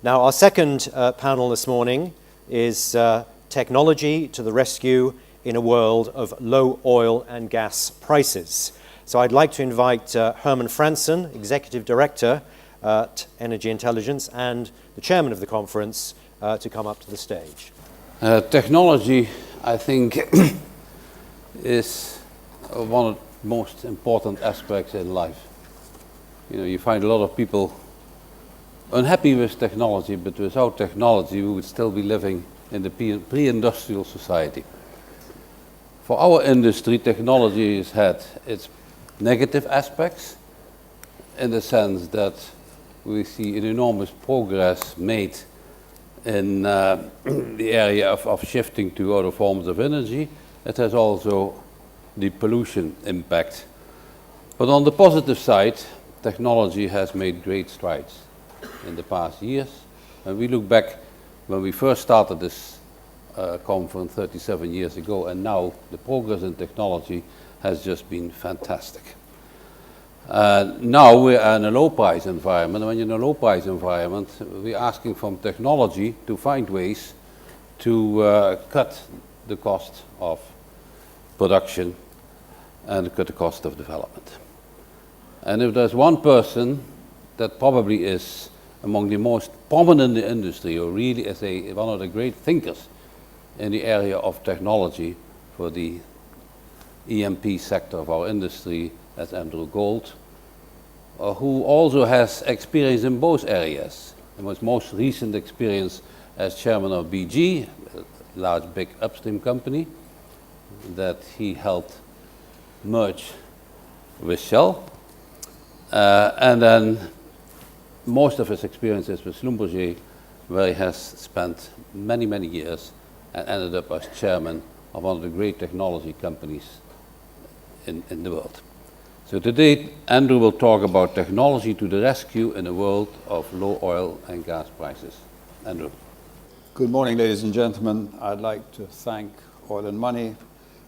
Now, our second panel this morning is Technology to the Rescue in a World of Low Oil and Gas Prices. So I'd like to invite Herman Franssen, Executive Director at Energy Intelligence, and the Chairman of the conference to come up to the stage. Technology, I think, is one of the most important aspects in life. You know, you find a lot of people unhappy with technology, but without technology we would still be living in the pre-industrial society. For our industry, technology has had its negative aspects in the sense that we see an enormous progress made in the area of shifting to other forms of energy. It has also the pollution impact. But on the positive side, technology has made great strides in the past years. And we look back when we first started this conference 37 years ago, and now the progress in technology has just been fantastic. Now we are in a low price environment. When you're in a low price environment, we're asking from technology to find ways to cut the cost of production and cut the cost of development. And if there's one person that probably is among the most prominent in the industry, or really is one of the great thinkers in the area of technology for the EMP sector of our industry, that's Gould, who also has experience in both areas. And his most recent experience as chairman of BG, a large big upstream company that he helped merge with Shell. And then most of his experiences with Schlumberger, where he has spent many, many years and ended up as chairman of one of the great technology companies in the world. So today, Andrew will talk about technology to the rescue in a world of low oil and gas prices. Andrew. Good morning, ladies and gentlemen. I'd like to thank Oil and Money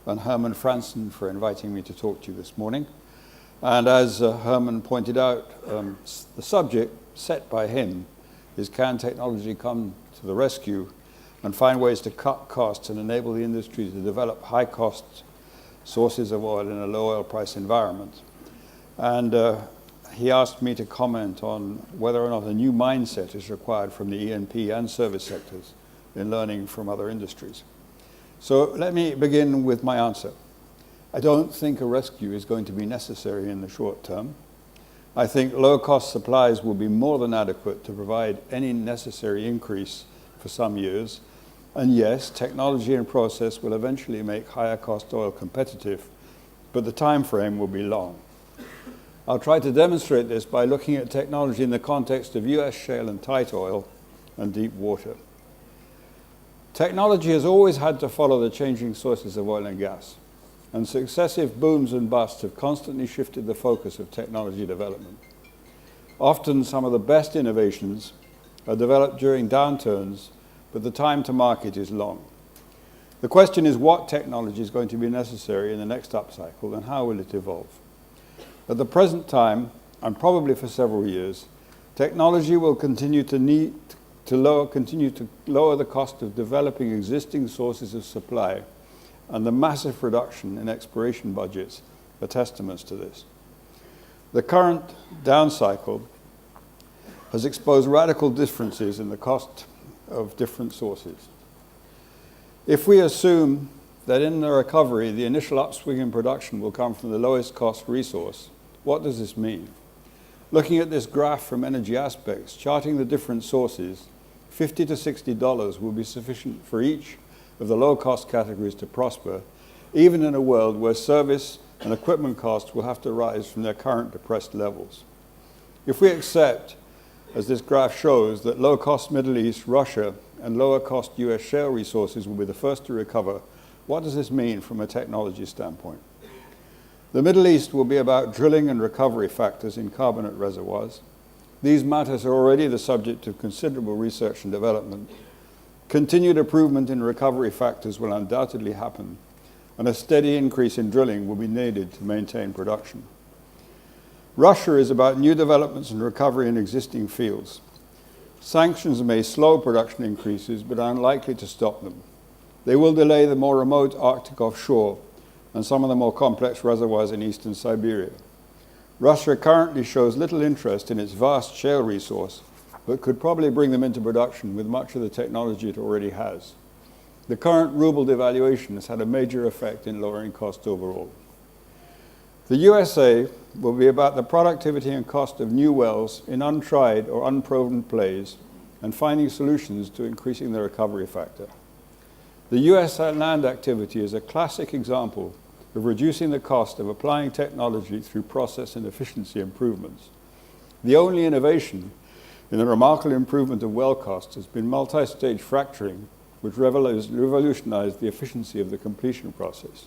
and Herman Franssen for inviting me to talk to you this morning. And as Herman pointed out, the subject set by him is, can technology come to the rescue and find ways to cut costs and enable the industry to develop high-cost sources of oil in a low oil price environment. And he asked me to comment on whether or not a new mindset is required from the E&P and service sectors in learning from other industries. So let me begin with my answer. I don't think a rescue is going to be necessary in the short term. I think low-cost supplies will be more than adequate to provide any necessary increase for some years. And yes, technology and process will eventually make higher cost oil competitive, but the time frame will be long. I'll try to demonstrate this by looking at technology in the context of US shale and tight oil and deep water. Technology has always had to follow the changing sources of oil and gas, and successive booms and busts have constantly shifted the focus of technology development. Often some of the best innovations are developed during downturns, but the time to market is long. The question is, what technology is going to be necessary in the next upcycle, and how will it evolve? At the present time, and probably for several years, technology will continue to lower the cost of developing existing sources of supply, and the massive reduction in exploration budgets are testaments to this. The current down cycle has exposed radical differences in the cost of different sources. If we assume that in the recovery, the initial upswing in production will come from the lowest cost resource, what does this mean? Looking at this graph from Energy Aspects, charting the different sources, $50 to $60 will be sufficient for each of the low-cost categories to prosper, even in a world where service and equipment costs will have to rise from their current depressed levels. If we accept, as this graph shows, that low-cost Middle East, Russia, and lower-cost US shale resources will be the first to recover, what does this mean from a technology standpoint? The Middle East will be about drilling and recovery factors in carbonate reservoirs. These matters are already the subject of considerable research and development. Continued improvement in recovery factors will undoubtedly happen, and a steady increase in drilling will be needed to maintain production. Russia is about new developments and recovery in existing fields. Sanctions may slow production increases, but are unlikely to stop them. They will delay the more remote Arctic offshore and some of the more complex reservoirs in eastern Siberia. Russia currently shows little interest in its vast shale resource, but could probably bring them into production with much of the technology it already has. The current ruble devaluation has had a major effect in lowering costs overall. The USA will be about the productivity and cost of new wells in untried or unproven plays and finding solutions to increasing the recovery factor. The US land activity is a classic example of reducing the cost of applying technology through process and efficiency improvements. The only innovation in the remarkable improvement of well costs has been multi-stage fracturing, which revolutionized the efficiency of the completion process.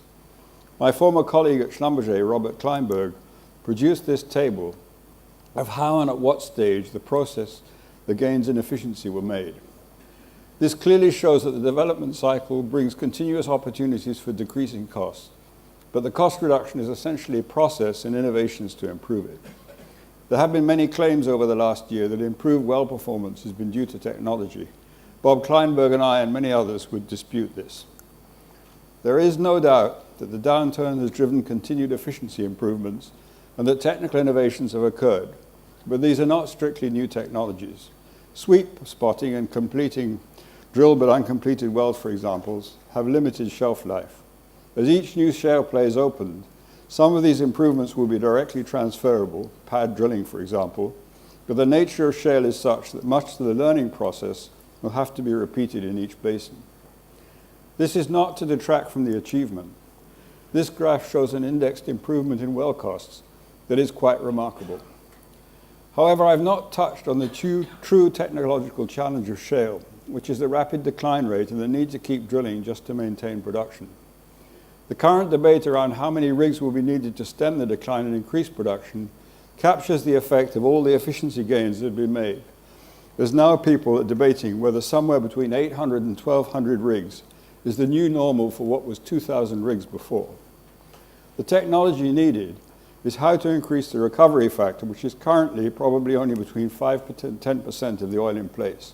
My former colleague at Schlumberger, Robert Kleinberg, produced this table of how and at what stage the gains in efficiency were made. This clearly shows that the development cycle brings continuous opportunities for decreasing costs, but the cost reduction is essentially a process and innovations to improve it. There have been many claims over the last year that improved well performance has been due to technology. Bob Kleinberg and I and many others would dispute this. There is no doubt that the downturn has driven continued efficiency improvements and that technical innovations have occurred, but these are not strictly new technologies. Sweep spotting and completing drilled but uncompleted wells, for example, have limited shelf life. As each new shale play is opened, some of these improvements will be directly transferable, pad drilling, for example, but the nature of shale is such that much of the learning process will have to be repeated in each basin. This is not to detract from the achievement. This graph shows an indexed improvement in well costs that is quite remarkable. However, I've not touched on the true technological challenge of shale, which is the rapid decline rate and the need to keep drilling just to maintain production. The current debate around how many rigs will be needed to stem the decline and increase production captures the effect of all the efficiency gains that have been made. There's now people debating whether somewhere between 800 and 1,200 rigs is the new normal for what was 2,000 rigs before. The technology needed is how to increase the recovery factor, which is currently probably only between 5 to 10% of the oil in place.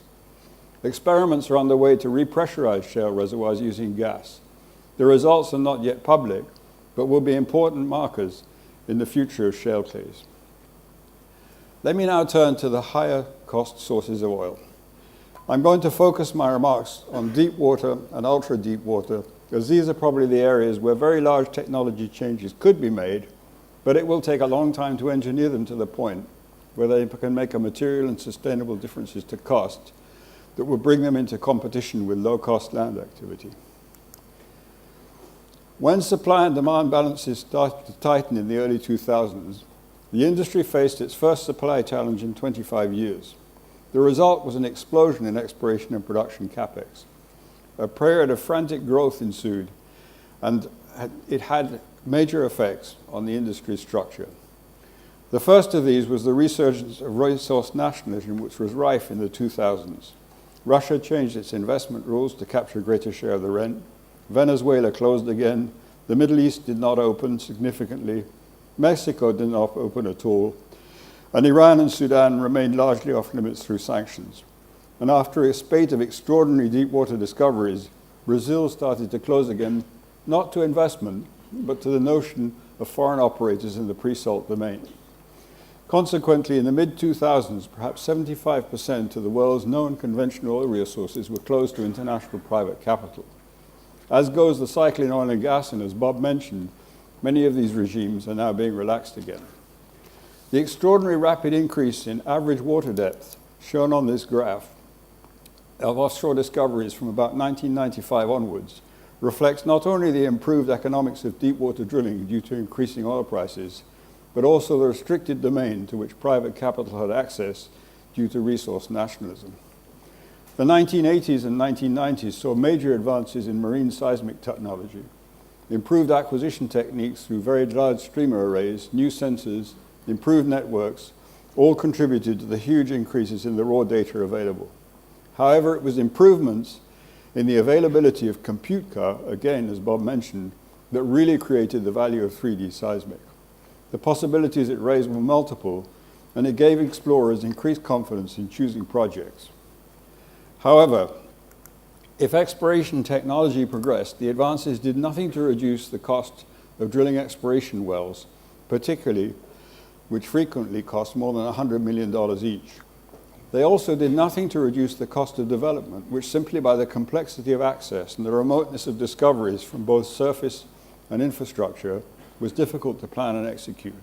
Experiments are underway to repressurize shale reservoirs using gas. The results are not yet public, but will be important markers in the future of shale plays. Let me now turn to the higher cost sources of oil. I'm going to focus my remarks on deep water and ultra deep water, as these are probably the areas where very large technology changes could be made, but it will take a long time to engineer them to the point where they can make a material and sustainable differences to cost that will bring them into competition with low-cost land activity. When supply and demand balances started to tighten in the early 2000s, the industry faced its first supply challenge in 25 years. The result was an explosion in exploration and production capex. A period of frantic growth ensued, and it had major effects on the industry's structure. The first of these was the resurgence of resource nationalism, which was rife in the 2000s. Russia changed its investment rules to capture a greater share of the rent. Venezuela closed again. The Middle East did not open significantly. Mexico did not open at all. And Iran and Sudan remained largely off limits through sanctions. And after a spate of extraordinary deep water discoveries, Brazil started to close again, not to investment, but to the notion of foreign operators in the pre-salt domain. Consequently, in the mid-2000s, perhaps 75% of the world's known conventional oil resources were closed to international private capital. As goes the cycle in oil and gas, and as Bob mentioned, many of these regimes are now being relaxed again. The extraordinary rapid increase in average water depth, shown on this graph, of offshore discoveries from about 1995 onwards, reflects not only the improved economics of deep water drilling due to increasing oil prices, but also the restricted domain to which private capital had access due to resource nationalism. The 1980s and 1990s saw major advances in marine seismic technology, improved acquisition techniques through very large streamer arrays, new sensors, improved networks, all contributed to the huge increases in the raw data available. However, it was improvements in the availability of compute power, again, as Bob mentioned, that really created the value of 3D seismic. The possibilities it raised were multiple, and it gave explorers increased confidence in choosing projects. However, if exploration technology progressed, the advances did nothing to reduce the cost of drilling exploration wells, particularly which frequently cost more than $100 million each. They also did nothing to reduce the cost of development, which simply by the complexity of access and the remoteness of discoveries from both surface and infrastructure was difficult to plan and execute.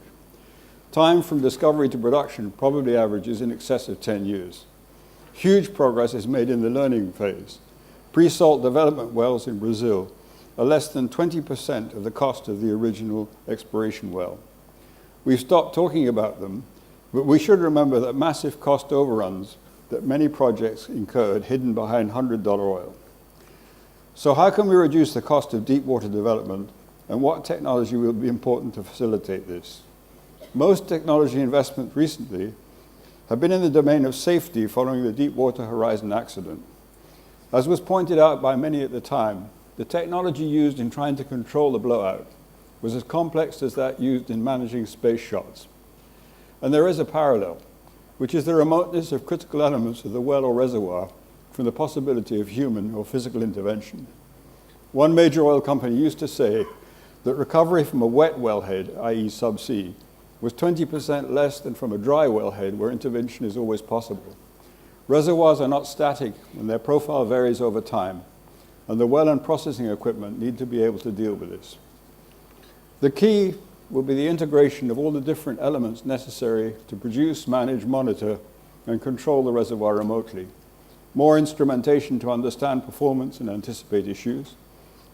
Time from discovery to production probably averages in excess of 10 years. Huge progress is made in the learning phase. Pre-salt development wells in Brazil are less than 20% of the cost of the original exploration well. We've stopped talking about them, but we should remember that massive cost overruns that many projects incurred hidden behind $100 oil. So how can we reduce the cost of deep water development, and what technology will be important to facilitate this? Most technology investments recently have been in the domain of safety following the Deepwater Horizon accident. As was pointed out by many at the time, the technology used in trying to control the blowout was as complex as that used in managing space shots. And there is a parallel, which is the remoteness of critical elements of the well or reservoir from the possibility of human or physical intervention. One major oil company used to say that recovery from a wet wellhead, i.e. subsea, was 20% less than from a dry wellhead where intervention is always possible. Reservoirs are not static and their profile varies over time, and the well and processing equipment need to be able to deal with this. The key will be the integration of all the different elements necessary to produce, manage, monitor, and control the reservoir remotely. More instrumentation to understand performance and anticipate issues,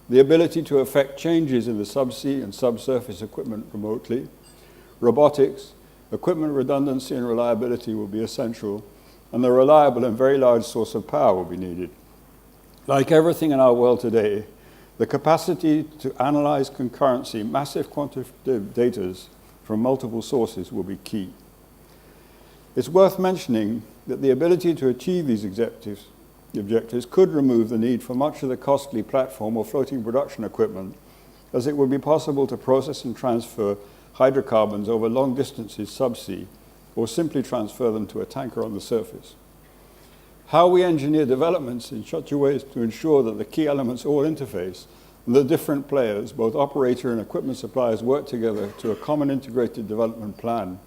the ability to effect changes in the subsea and subsurface equipment remotely, robotics, equipment redundancy and reliability will be essential, and a reliable and very large source of power will be needed. Like everything in our world today, the capacity to analyze concurrency, massive quantitative data from multiple sources will be key. It's worth mentioning that the ability to achieve these objectives could remove the need for much of the costly platform or floating production equipment, as it would be possible to process and transfer hydrocarbons over long distances subsea, or simply transfer them to a tanker on the surface. How we engineer developments in such a way as to ensure that the key elements all interface and the different players, both operator and equipment suppliers, work together to a common integrated development plan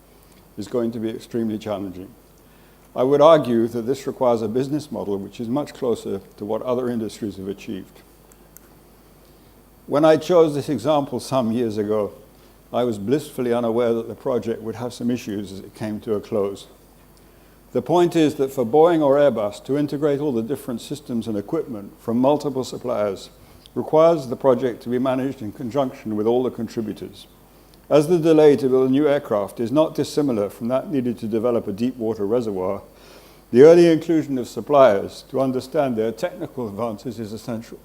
is going to be extremely challenging. I would argue that this requires a business model which is much closer to what other industries have achieved. When I chose this example some years ago, I was blissfully unaware that the project would have some issues as it came to a close. The point is that for Boeing or Airbus to integrate all the different systems and equipment from multiple suppliers requires the project to be managed in conjunction with all the contributors. As the delay to build a new aircraft is not dissimilar from that needed to develop a deep water reservoir, the early inclusion of suppliers to understand their technical advances is essential.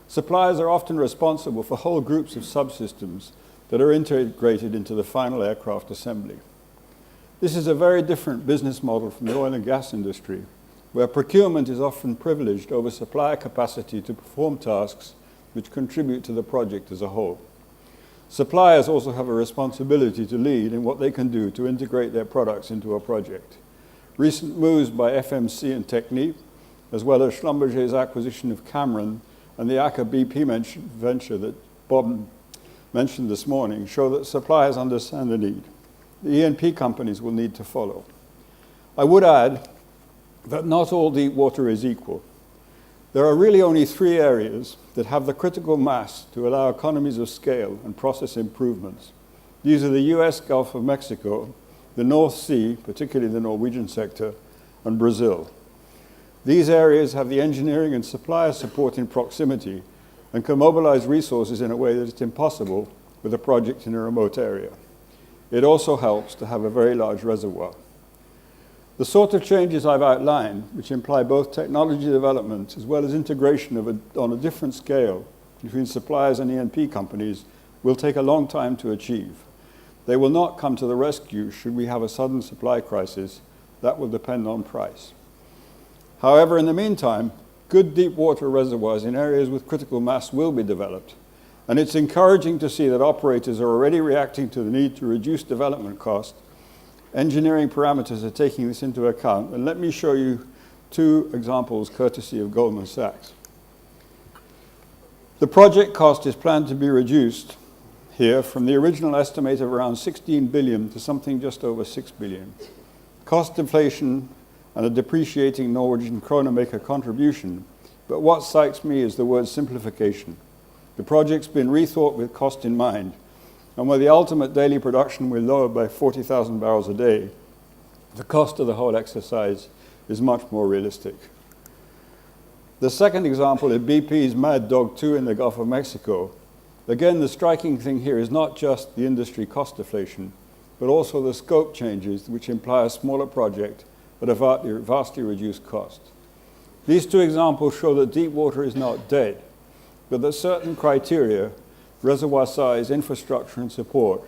Suppliers are often responsible for whole groups of subsystems that are integrated into the final aircraft assembly. This is a very different business model from the oil and gas industry, where procurement is often privileged over supplier capacity to perform tasks which contribute to the project as a whole. Suppliers also have a responsibility to lead in what they can do to integrate their products into a project. Recent moves by FMC and Technip, as well as Schlumberger's acquisition of Cameron and the Aker BP venture that Bob mentioned this morning, show that suppliers understand the need. The E&P companies will need to follow. I would add that not all deep water is equal. There are really only 3 areas that have the critical mass to allow economies of scale and process improvements. These are the US Gulf of Mexico, the North Sea, particularly the Norwegian sector, and Brazil. These areas have the engineering and supplier support in proximity and can mobilize resources in a way that is impossible with a project in a remote area. It also helps to have a very large reservoir. The sort of changes I've outlined, which imply both technology development as well as integration on a different scale between suppliers and E&P companies, will take a long time to achieve. They will not come to the rescue should we have a sudden supply crisis. That will depend on price. However, in the meantime, good deep water reservoirs in areas with critical mass will be developed. And it's encouraging to see that operators are already reacting to the need to reduce development costs Engineering parameters are taking this into account, and let me show you two examples courtesy of Goldman Sachs. The project cost is planned to be reduced here from the original estimate of around 16 billion to something just over 6 billion. Cost inflation and a depreciating Norwegian krone make a contribution, but what strikes me is the word simplification. The project's been rethought with cost in mind, and where the ultimate daily production will lower by 40,000 barrels a day, the cost of the whole exercise is much more realistic. The second example is BP's Mad Dog 2 in the Gulf of Mexico. Again, the striking thing here is not just the industry cost deflation, but also the scope changes which imply a smaller project at a vastly reduced cost. These two examples show that deep water is not dead, but that certain criteria, reservoir size, infrastructure, and support,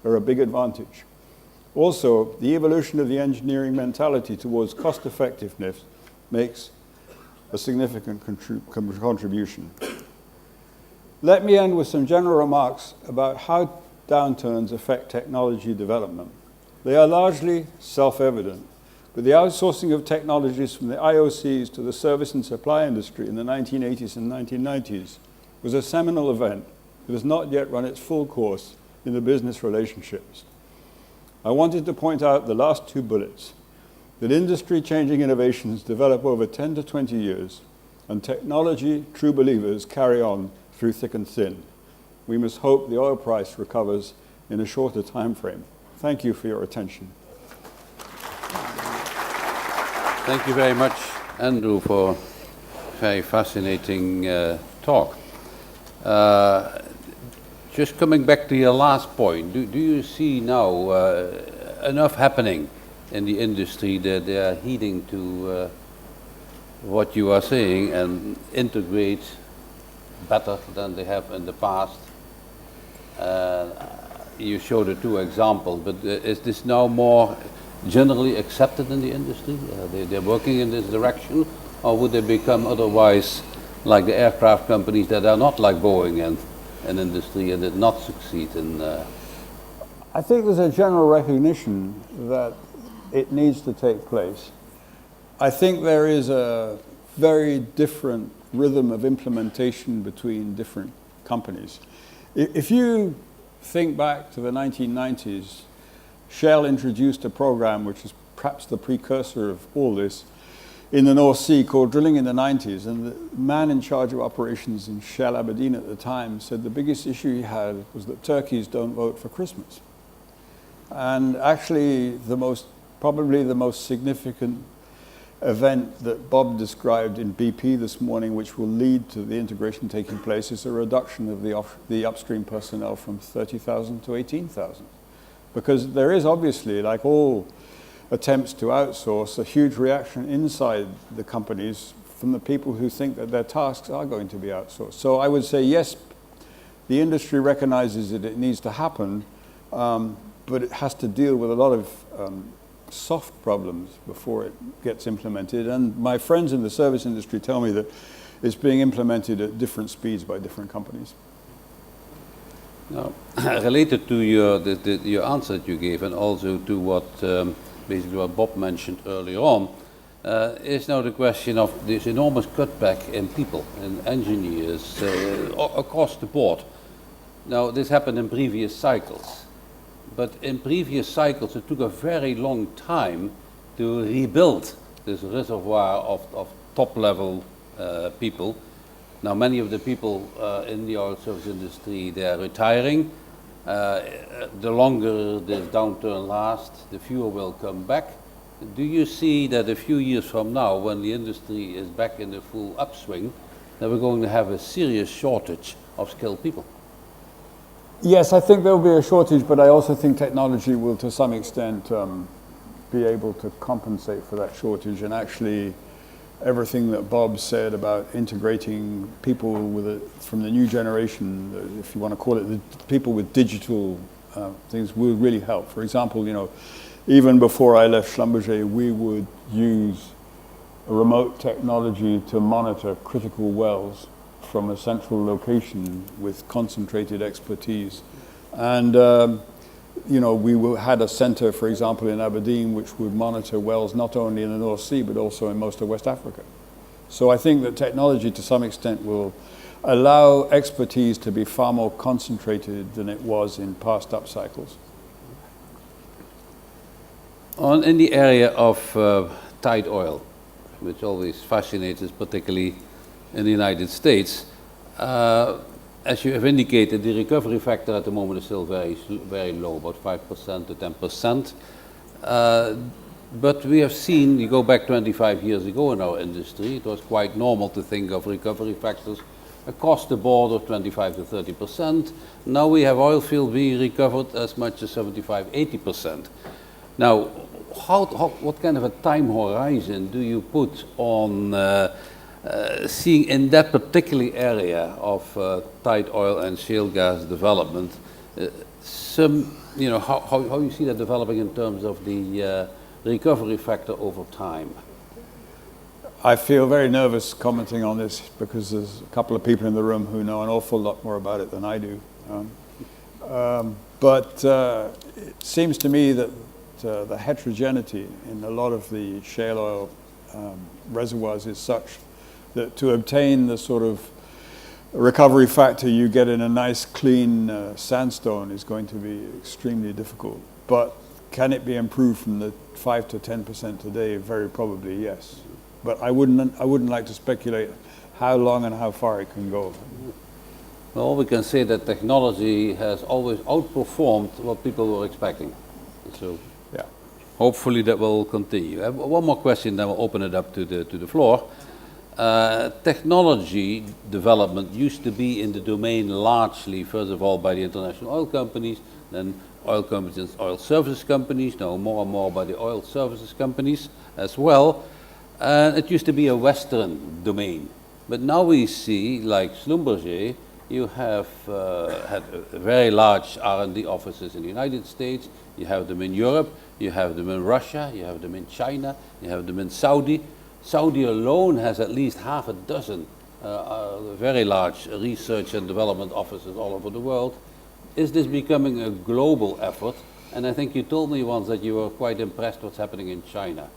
are a big advantage. Also, the evolution of the engineering mentality towards cost effectiveness makes a significant contribution. Let me end with some general remarks about how downturns affect technology development. They are largely self-evident, but the outsourcing of technologies from the IOCs to the service and supply industry in the 1980s and 1990s was a seminal event that has not yet run its full course in the business relationships. I wanted to point out the last two bullets, that industry-changing innovations develop over 10 to 20 years, and technology true believers carry on through thick and thin. We must hope the oil price recovers in a shorter time frame. Thank you for your attention. Thank you very much, Andrew, for a very fascinating talk. Just coming back to your last point, do you see now enough happening in the industry that they are heeding to what you are saying and integrate better than they have in the past? You showed the two examples, but is this now more generally accepted in the industry? They're working in this direction, or would they become otherwise like the aircraft companies that are not like Boeing and an industry and did not succeed in? I think there's a general recognition that it needs to take place. I think there is a very different rhythm of implementation between different companies. If you think back to the 1990s, Shell introduced a program which is perhaps the precursor of all this in the North Sea called Drilling in the 90s, and the man in charge of operations in Shell Aberdeen at the time said the biggest issue he had was that turkeys don't vote for Christmas. And actually probably the most significant event that Bob described in BP this morning, which will lead to the integration taking place, is a reduction of the upstream personnel from 30,000 to 18,000. Because there is obviously, like all attempts to outsource, a huge reaction inside the companies from the people who think that their tasks are going to be outsourced. So I would say, yes, the industry recognizes that it needs to happen, but it has to deal with a lot of soft problems before it gets implemented. And my friends in the service industry tell me that it's being implemented at different speeds by different companies. Now, related to your answer that you gave, and also to what basically what Bob mentioned earlier on, is now the question of this enormous cutback in people, in engineers, across the board. Now, this happened in previous cycles, but in previous cycles it took a very long time to rebuild this reservoir of top-level people. Now, many of the people in the oil service industry, they are retiring. The longer this downturn lasts, the fewer will come back. Do you see that a few years from now, when the industry is back in the full upswing, that we're going to have a serious shortage of skilled people? Yes, I think there will be a shortage, but I also think technology will, to some extent, be able to compensate for that shortage. And actually, everything that Bob said about integrating people from the new generation, if you want to call it, the people with digital things, will really help. For example, even before I left Schlumberger, we would use a remote technology to monitor critical wells from a central location with concentrated expertise. And had a centre, for example, in Aberdeen, which would monitor wells not only in the North Sea, but also in most of West Africa. So I think that technology, to some extent, will allow expertise to be far more concentrated than it was in past up cycles. In the area of tight oil, which always fascinates us, particularly in the United States, as you have indicated, the recovery factor at the moment is still very low, about 5% to 10%. But we have seen, you go back 25 years ago in our industry, it was quite normal to think of recovery factors across the board of 25 to 30%. Now we have oil field being recovered as much as 75, 80%. Now, what kind of a time horizon do you put on seeing in that particular area of tight oil and shale gas development, how you see that developing in terms of the recovery factor over time? I feel very nervous commenting on this because there's a couple of people in the room who know an awful lot more about it than I do. But it seems to me that the heterogeneity in a lot of the shale oil reservoirs is such that to obtain the sort of recovery factor you get in a nice clean sandstone is going to be extremely difficult. But can it be improved from the 5 to 10% today? Very probably yes. But I wouldn't like to speculate how long and how far it can go. Well, we can say that technology has always outperformed what people were expecting. So yeah, hopefully that will continue. One more question, then we'll open it up to the floor. Technology development used to be in the domain largely, first of all, by the international oil companies, then oil companies and oil services companies, now more and more by the oil services companies as well. It used to be a Western domain. But now we see, like Schlumberger, you have had very large R&D offices in the United States, you have them in Europe, you have them in Russia, you have them in China, you have them in Saudi. Saudi alone has at least half a dozen very large research and development offices all over the world. Is this becoming a global effort? And I think you told me once that you were quite impressed what's happening in China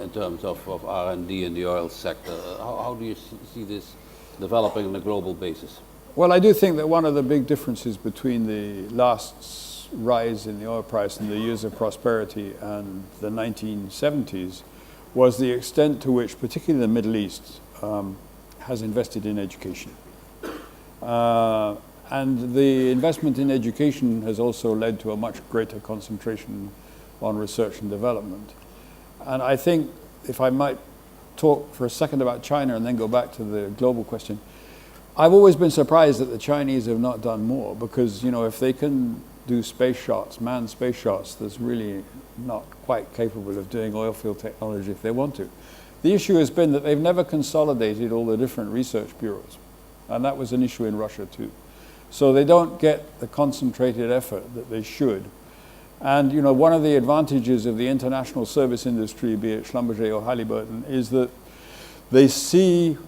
in terms of R&D in the oil sector. How do you see this developing on a global basis? Well, I do think that one of the big differences between the last rise in the oil price and the years of prosperity and the 1970s was the extent to which, particularly the Middle East, has invested in education. And the investment in education has also led to a much greater concentration on research and development. And I think, if I might talk for a second about China and then go back to the global question, I've always been surprised that the Chinese have not done more because, if they can do space shots, manned space shots, there's really not quite capable of doing oil field technology if they want to. The issue has been that they've never consolidated all the different research bureaus. And that was an issue in Russia too. So they don't get the concentrated effort that they should. And one of the advantages of the international service industry, be it Schlumberger or Halliburton, is that they see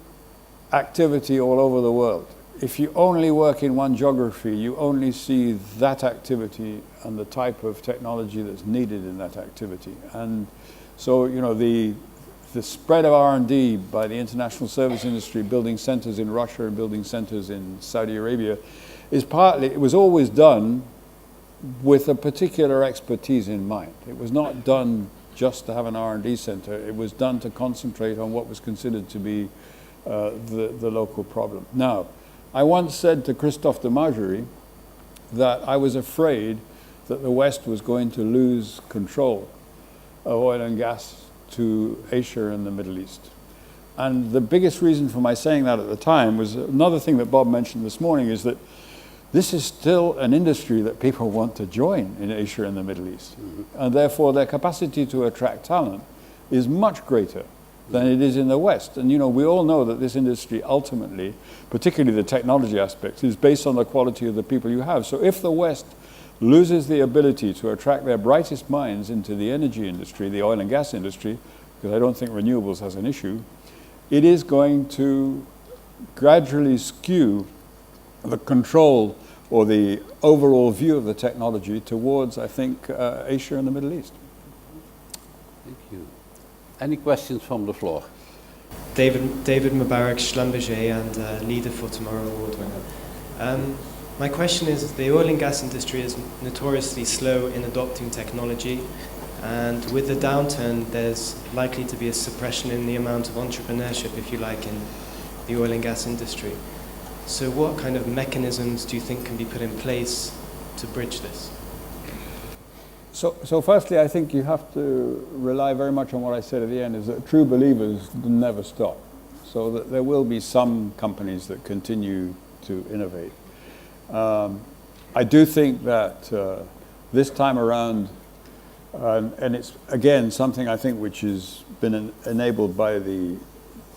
activity all over the world. If you only work in one geography, you only see that activity and the type of technology that's needed in that activity. And so, the spread of R&D by the international service industry, building centers in Russia and building centers in Saudi Arabia, is partly, it was always done with a particular expertise in mind. It was not done just to have an R&D center. It was done to concentrate on what was considered to be the local problem. Now, I once said to Christophe de Margerie that I was afraid that the West was going to lose control of oil and gas to Asia and the Middle East. And the biggest reason for my saying that at the time was another thing that Bob mentioned this morning, is that this is still an industry that people want to join in Asia and the Middle East. Mm-hmm. And therefore their capacity to attract talent is much greater than it is in the West. And we all know that this industry ultimately, particularly the technology aspect, is based on the quality of the people you have. So if the West loses the ability to attract their brightest minds into the energy industry, the oil and gas industry, because I don't think renewables has an issue, it is going to gradually skew the control or the overall view of the technology towards, I think, Asia and the Middle East. Thank you. Any questions from the floor? David Mubarak, Schlumberger, and Leader for Tomorrow Award winner. My question is, the oil and gas industry is notoriously slow in adopting technology, and with the downturn, there's likely to be a suppression in the amount of entrepreneurship, if you like, in the oil and gas industry. So what kind of mechanisms do you think can be put in place to bridge this? So firstly, I think you have to rely very much on what I said at the end, is that true believers never stop. So that there will be some companies that continue to innovate. I do think that this time around, and it's again something I think which has been enabled by the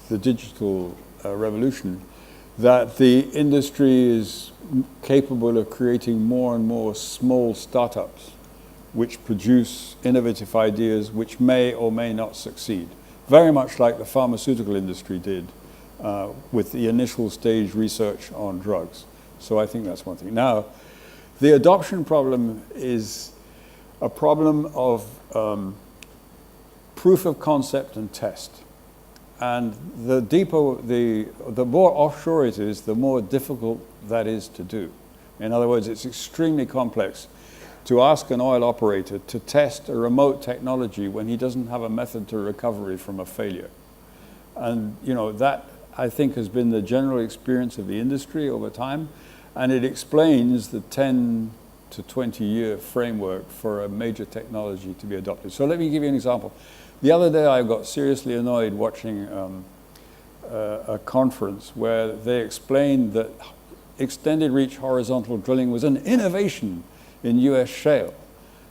digital revolution, that the industry is capable of creating more and more small startups which produce innovative ideas which may or may not succeed. Very much like the pharmaceutical industry did with the initial stage research on drugs. So I think that's one thing. Now, the adoption problem is a problem of proof of concept and test. And the deeper, the more offshore it is, the more difficult that is to do. In other words, it's extremely complex to ask an oil operator to test a remote technology when he doesn't have a method to recovery from a failure. And you know, that I think has been the general experience of the industry over time, and it explains the 10 to 20 year framework for a major technology to be adopted. So let me give you an example. The other day I got seriously annoyed watching a conference where they explained that extended reach horizontal drilling was an innovation in US shale.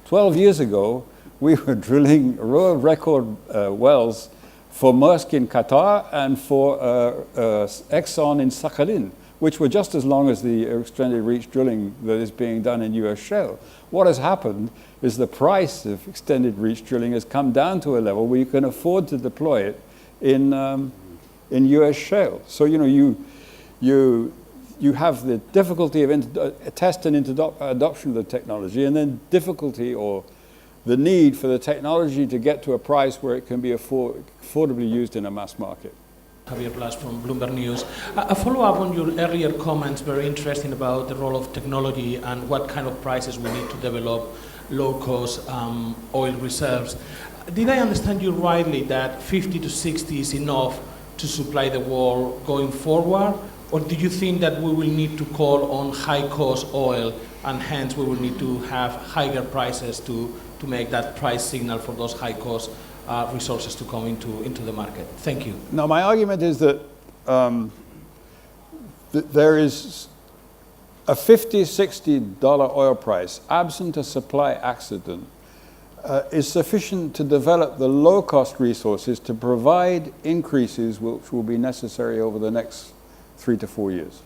12 years ago, we were drilling world record wells for Maersk in Qatar and for Exxon in Sakhalin, which were just as long as the extended reach drilling that is being done in US shale. What has happened is the price of extended reach drilling has come down to a level where you can afford to deploy it in US shale. So you know, you have the difficulty of test and adoption of the technology, and then difficulty or the need for the technology to get to a price where it can be affordably used in a mass market. Javier Blas from Bloomberg News. A follow-up on your earlier comments, very interesting about the role of technology and what kind of prices we need to develop low-cost oil reserves. Did I understand you rightly that 50 to 60 is enough to supply the world going forward? Or do you think that we will need to call on high-cost oil and hence we will need to have higher prices to make that price signal for those high-cost resources to come into the market? Thank you. Now, my argument is that there is a $50, $60 oil price, absent a supply accident, is sufficient to develop the low-cost resources to provide increases which will be necessary over the next 3 to 4 years.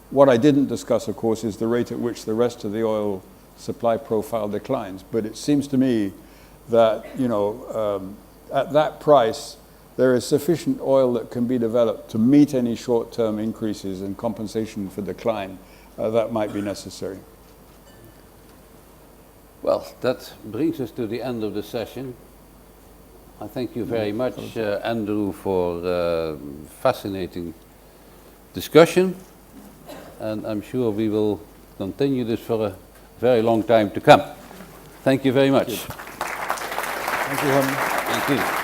What I didn't discuss, of course, is the rate at which the rest of the oil supply profile declines. But it seems to me that, you know, at that price, there is sufficient oil that can be developed to meet any short-term increases and compensation for decline that might be necessary. Well, that brings us to the end of the session. I thank you very much, Andrew, for fascinating discussion, and I'm sure we will continue this for a very long time to come. Thank you very much. Thank you, Herman. Thank you.